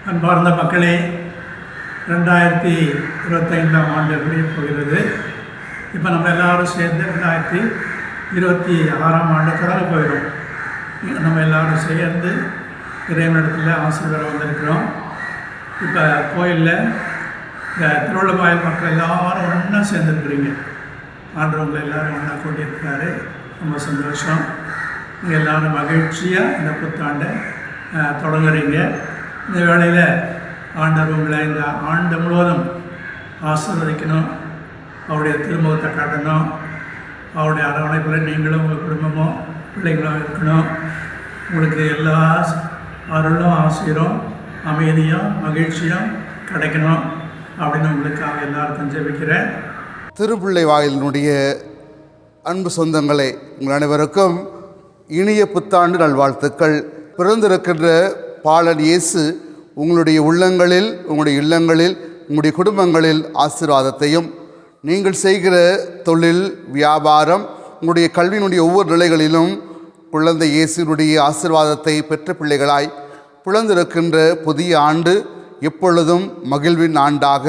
அன்பார்ந்த மக்களே, 2025ஆம் ஆண்டு முடிய போகிறது. இப்போ நம்ம எல்லோரும் சேர்ந்து 2026ஆம் ஆண்டு தொடர போயிடும். நம்ம எல்லோரும் சேர்ந்து இறைவனிடத்தில் ஆசீர்வாதம் வந்திருக்கிறோம். இப்போ கோயிலில் இந்த திருவள்ளவாயல் மக்கள் எல்லோரும் ஒன்றா சேர்ந்துருக்குறீங்க. ஆண்டவங்களை எல்லோரும் ஒன்றா கூட்டியிருக்காரு. ரொம்ப சந்தோஷம். நீங்கள் எல்லோரும் மகிழ்ச்சியாக இந்த புத்தாண்டை தொடங்குறீங்க. இந்த வேளையில் ஆண்டவர் உங்களை இந்த ஆண்டு முழுவதும் ஆசீர்வதிக்கணும். அவருடைய திருமுகத்தை காட்டணும். அவருடைய அரவணைப்பில் நீங்களும் உங்கள் குடும்பமும் பிள்ளைங்களும் இருக்கணும். உங்களுக்கு எல்லா அருளும் ஆசீரும் அமைதியும் மகிழ்ச்சியும் கிடைக்கணும் அப்படின்னு உங்களுக்காக எல்லாருக்கும் ஜெபிக்கிறேன். திருப்பிள்ளை வாயிலினுடைய அன்பு சொந்தங்களே, உங்கள் அனைவருக்கும் இனிய புத்தாண்டு நல்வாழ்த்துக்கள். பிறந்திருக்கின்ற பாலன் இயேசு உங்களுடைய உள்ளங்களில், உங்களுடைய இல்லங்களில், உங்களுடைய குடும்பங்களில் ஆசீர்வாதத்தையும், நீங்கள் செய்கிற தொழில், வியாபாரம், உங்களுடைய கல்வியினுடைய ஒவ்வொரு நிலைகளிலும் குழந்தை இயேசுனுடைய ஆசீர்வாதத்தை பெற்ற பிள்ளைகளாய் பிறந்திருக்கின்ற புதிய ஆண்டு எப்பொழுதும் மகிழ்வின் ஆண்டாக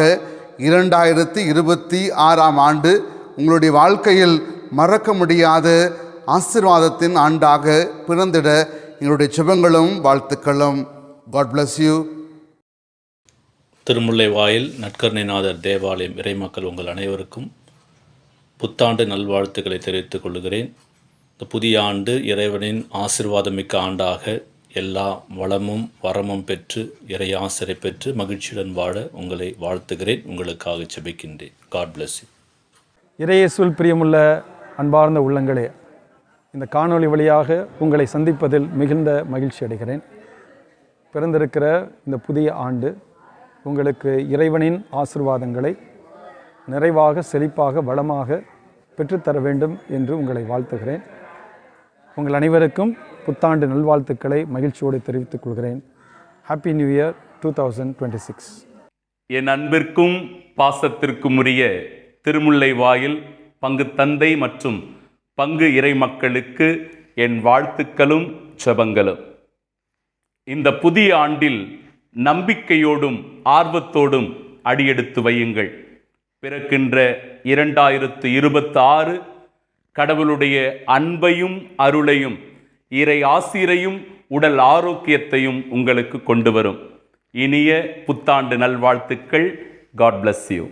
2026ஆம் ஆண்டு உங்களுடைய வாழ்க்கையில் மறக்க முடியாத ஆசீர்வாதத்தின் ஆண்டாக பிறந்திட எங்களுடைய ஜெபங்களும் வாழ்த்துக்களும். God bless you. திருமுல்லைவாயில் நற்கருணைநாதர் தேவாலயம் இறைமக்கள் உங்கள் அனைவருக்கும் புத்தாண்டு நல்வாழ்த்துக்களை தெரிவித்துக் கொள்கிறேன். இந்த புதிய ஆண்டு இறைவனின் ஆசீர்வாதமிக்க ஆண்டாக எல்லா வளமும் வரமும் பெற்று இறை ஆசிரை பெற்று மகிழ்ச்சியுடன் வாழ உங்களை வாழ்த்துகிறேன். உங்களுக்காக ஜெபிக்கின்றேன். God bless you. இறையேசுவில் பிரியமுள்ள அன்பார்ந்த உள்ளங்களே, இந்த காணொளி வழியாக உங்களை சந்திப்பதில் மிகுந்த மகிழ்ச்சி அடைகிறேன். பிறந்திருக்கிற இந்த புதிய ஆண்டு உங்களுக்கு இறைவனின் ஆசீர்வாதங்களை நிறைவாக, செழிப்பாக, வளமாக பெற்றுத்தர வேண்டும் என்று உங்களை வாழ்த்துகிறேன். உங்கள் அனைவருக்கும் புத்தாண்டு நல்வாழ்த்துக்களை மகிழ்ச்சியோடு தெரிவித்துக் கொள்கிறேன். Happy new year 2026. என் அன்பிற்கும் பாசத்திற்கும் உரிய திருமுல்லைவாயில் பங்கு தந்தை மற்றும் பங்கு இறை மக்களுக்கு என் வாழ்த்துக்களும் ஜெபங்களும். இந்த புதிய ஆண்டில் நம்பிக்கையோடும் ஆர்வத்தோடும் அடியெடுத்து வையுங்கள். பிறக்கின்ற 2026 கடவுளுடைய அன்பையும் அருளையும் இறை ஆசீரையும் உடல் ஆரோக்கியத்தையும் உங்களுக்கு கொண்டு வரும். இனிய புத்தாண்டு நல்வாழ்த்துக்கள். God bless you.